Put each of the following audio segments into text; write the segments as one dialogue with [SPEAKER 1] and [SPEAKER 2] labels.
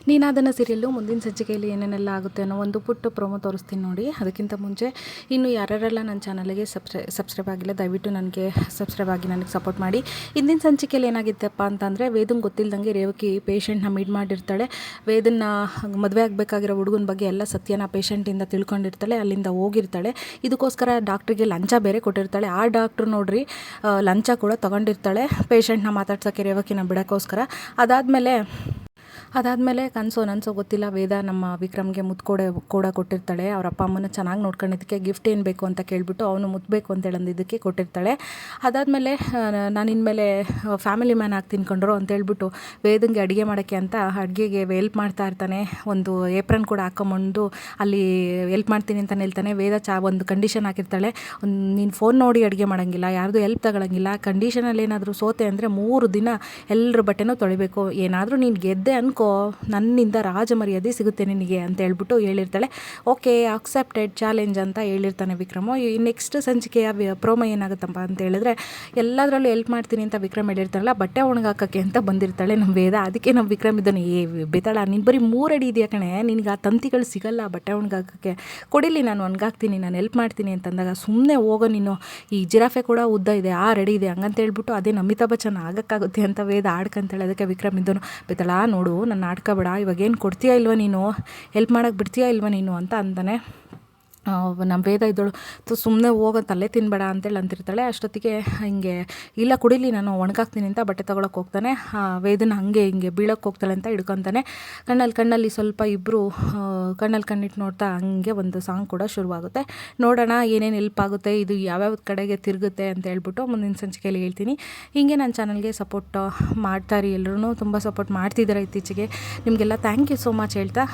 [SPEAKER 1] ನೀನಾದನ serial ಮುಂದಿನ ಸಂಚಿಕೆಯಲ್ಲಿ ಏನೇನೆಲ್ಲ ಆಗುತ್ತೆ ಅನ್ನೋ ಒಂದು ಪುಟ್ಟ ಪ್ರೊಮೋ ತೋರಿಸ್ತೀನಿ ನೋಡಿ. ಅದಕ್ಕಿಂತ ಮುಂಚೆ ಇನ್ನು ಯಾರ್ಯಾರೆಲ್ಲ ನನ್ನ ಚಾನಲ್ಗೆ ಸಬ್ಸ್ಕ್ರೈಬ್ ಆಗಿಲ್ಲ ದಯವಿಟ್ಟು ನನಗೆ ಸಬ್ಸ್ಕ್ರೈಬ್ ಆಗಿ ನನಗೆ ಸಪೋರ್ಟ್ ಮಾಡಿ. ಇಂದಿನ ಸಂಚಿಕೆಯಲ್ಲಿ ಏನಾಗಿತ್ತಪ್ಪ ಅಂತಂದರೆ ವೇದಂಗೆ ಗೊತ್ತಿಲ್ಲದಂಗೆ ರೇವಕಿ ಪೇಷಂಟ್ನ ಮೀಟ್ ಮಾಡಿರ್ತಾಳೆ. ವೇದನ್ನ ಮದುವೆ ಆಗಬೇಕಾಗಿರೋ ಹುಡುಗನ ಬಗ್ಗೆ ಎಲ್ಲ ಸತ್ಯನ ಪೇಷಂಟಿಂದ ತಿಳ್ಕೊಂಡಿರ್ತಾಳೆ. ಅಲ್ಲಿಂದ ಹೋಗಿರ್ತಾಳೆ. ಇದಕ್ಕೋಸ್ಕರ ಡಾಕ್ಟ್ರಿಗೆ ಲಂಚ ಬೇರೆ ಕೊಟ್ಟಿರ್ತಾಳೆ. ಆ ಡಾಕ್ಟ್ರು ನೋಡ್ರಿ ಲಂಚ ಕೂಡ ತೊಗೊಂಡಿರ್ತಾಳೆ ಪೇಷಂಟ್ನ ಮಾತಾಡ್ಸೋಕ್ಕೆ ರೇವಕಿನ ಬಿಡೋಕ್ಕೋಸ್ಕರ. ಅದಾದಮೇಲೆ ಕನಸೋ ನನಸೋ ಗೊತ್ತಿಲ್ಲ, ವೇದ ನಮ್ಮ ವಿಕ್ರಮ್ಗೆ ಮುತ್ತು ಕೂಡ ಕೊಟ್ಟಿರ್ತಾಳೆ. ಅವ್ರ ಅಪ್ಪ ಅಮ್ಮನ ಚೆನ್ನಾಗಿ ನೋಡ್ಕೊಂಡಿದ್ದಕ್ಕೆ ಗಿಫ್ಟ್ ಏನು ಬೇಕು ಅಂತ ಕೇಳಿಬಿಟ್ಟು ಅವನು ಮುತ್ತಬೇಕು ಅಂತೇಳಿ ಅಂದಿದ್ದಕ್ಕೆ ಕೊಟ್ಟಿರ್ತಾಳೆ. ಅದಾದಮೇಲೆ ನಾನು ಇನ್ಮೇಲೆ ಫ್ಯಾಮಿಲಿ ಮ್ಯಾನ್ ಆಗಿ ತಿನ್ಕೊಂಡ್ರು ಅಂತೇಳ್ಬಿಟ್ಟು ವೇದಂಗೆ ಅಡುಗೆ ಮಾಡೋಕ್ಕೆ ಅಂತ ಅಡುಗೆಗೆ ಹೆಲ್ಪ್ ಮಾಡ್ತಾ ಇರ್ತಾನೆ. ಒಂದು ಏಪ್ರನ್ ಕೂಡ ಹಾಕೊಂಬಂದು ಅಲ್ಲಿ ಹೆಲ್ಪ್ ಮಾಡ್ತೀನಿ ಅಂತ ಹೇಳ್ತಾನೆ. ವೇದ ಒಂದು ಕಂಡೀಷನ್ ಹಾಕಿರ್ತಾಳೆ, ನೀನು ಫೋನ್ ನೋಡಿ ಅಡುಗೆ ಮಾಡೋಂಗಿಲ್ಲ, ಯಾರ್ದು ಹೆಲ್ಪ್ ತಗೊಳಂಗಿಲ್ಲ, ಕಂಡೀಷನಲ್ಲಿ ಏನಾದರೂ ಸೋತೆ ಅಂದರೆ 3 ದಿನ ಎಲ್ಲರ ಬಟ್ಟೆನೂ ತೊಳಿಬೇಕು, ಏನಾದರೂ ನೀನು ಗೆದ್ದೆ ಅನ್ಕೋ ನನ್ನಿಂದ ರಾಜಮರ್ಯಾದೆ ಸಿಗುತ್ತೆ ನಿನಗೆ ಅಂತ ಹೇಳ್ಬಿಟ್ಟು ಹೇಳಿರ್ತಾಳೆ. ಓಕೆ ಅಕ್ಸೆಪ್ಟೆಡ್ ಚಾಲೆಂಜ್ ಅಂತ ಹೇಳಿರ್ತಾನೆ ವಿಕ್ರಮು. ಈ ನೆಕ್ಸ್ಟ್ ಸಂಚಿಕೆಯ ಪ್ರೋಮೋ ಏನಾಗುತ್ತಪ್ಪ ಅಂತ ಹೇಳಿದ್ರೆ ಎಲ್ಲದರಲ್ಲೂ ಹೆಲ್ಪ್ ಮಾಡ್ತೀನಿ ಅಂತ ವಿಕ್ರಮ್ ಹೇಳಿರ್ತಾರಲ್ಲ, ಬಟ್ಟೆ ಒಣಗಾಕೋಕ್ಕೆ ಅಂತ ಬಂದಿರ್ತಾಳೆ ನಮ್ಮ ವೇದ. ಅದಕ್ಕೆ ನಮ್ಮ ವಿಕ್ರಮ್ ಇದ್ದಾನೆ, ಬೇತಾಳ ನೀನು ಬರೀ 3 ಅಡಿ ಇದೆಯಾ ಕಣೆ, ನಿನಗೆ ಆ ತಂತಿಗಳು ಸಿಗಲ್ಲ ಬಟ್ಟೆ ಒಣಗಾಕೋಕ್ಕೆ, ಕೊಡಿಲಿ ನಾನು ಒಣಗಾಕ್ತೀನಿ, ನಾನು ಹೆಲ್ಪ್ ಮಾಡ್ತೀನಿ ಅಂತಂದಾಗ ಸುಮ್ಮನೆ ಹೋಗೋ ನೀನು, ಈ ಜಿರಾಫೆ ಕೂಡ ಉದ್ದ ಇದೆ 6 ಅಡಿ ಇದೆ ಹಂಗಂತ ಹೇಳ್ಬಿಟ್ಟು ಅದೇನು ಅಮಿತಾಬ್ ಬಚ್ಚನ್ ಆಗೋಕ್ಕಾಗುತ್ತೆ ಅಂತ ವೇದ ಆಡ್ಕಂತಾಳೆ. ಅದಕ್ಕೆ ವಿಕ್ರಮ್ ಇದ್ದನು, ಬೇತಾಳ ನೋಡು ನನ್ನ ಆಡ್ಕೋಬೇಡ, ಇವಾಗೇನು ಕೊಡ್ತೀಯಾ ಇಲ್ವ ನೀನು, ಹೆಲ್ಪ್ ಮಾಡೋಕ್ಕೆ ಬಿಡ್ತೀಯಾ ಇಲ್ವ ನೀನು ಅಂತ ಅಂತಾನೆ. ನಮ್ಮ ವೇದ ಇದ್ದಳು ಸುಮ್ಮನೆ ಹೋಗೋ ತಲೆ ತಿನ್ನಬೇಡ ಅಂತೇಳಿ ಅಂತಿರ್ತಾಳೆ. ಅಷ್ಟೊತ್ತಿಗೆ ಹಿಂಗೆ ಇಲ್ಲ ಕುಡಿಲಿ ನಾನು ಒಣಗಾಕ್ತೀನಿ ಅಂತ ಬಟ್ಟೆ ತೊಗೊಳಕ್ಕೆ ಹೋಗ್ತಾನೆ. ವೇದನ ಹಿಂಗೆ ಬೀಳೋಕ್ಕೆ ಹೋಗ್ತಾಳೆ ಅಂತ ಹಿಡ್ಕೊತಾನೆ. ಕಣ್ಣಲ್ಲಿ ಸ್ವಲ್ಪ ಇಬ್ಬರು ಕಣ್ಣಿಟ್ಟು ನೋಡ್ತಾ ಹಂಗೆ ಒಂದು ಸಾಂಗ್ ಕೂಡ ಶುರುವಾಗುತ್ತೆ. ನೋಡೋಣ ಏನೇನು ಹೆಲ್ಪ್ ಆಗುತ್ತೆ, ಇದು ಯಾವ್ಯಾವ ಕಡೆಗೆ ತಿರುಗುತ್ತೆ ಅಂತ ಹೇಳ್ಬಿಟ್ಟು ಮುಂದಿನ ಸಂಚಿಕೆಯಲ್ಲಿ ಹೇಳ್ತೀನಿ. ಹೀಗೆ ನನ್ನ ಚಾನಲ್ಗೆ ಸಪೋರ್ಟ್ ಮಾಡ್ತಾರೆ, ಎಲ್ಲರೂ ತುಂಬ ಸಪೋರ್ಟ್ ಮಾಡ್ತಿದ್ದಾರೆ ಇತ್ತೀಚೆಗೆ. ನಿಮಗೆಲ್ಲ ಥ್ಯಾಂಕ್ ಯು ಸೋ ಮಚ್ ಹೇಳ್ತಾ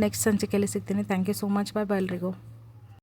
[SPEAKER 1] ನೆಕ್ಸ್ಟ್ ಸಂಚಿಕೆಯಲ್ಲಿ ಸಿಗ್ತೀನಿ. ಥ್ಯಾಂಕ್ ಯು ಸೋ ಮಚ್, ಬಾಯ್ ಬಾಯ್ ಎಲ್ರಿಗೂ.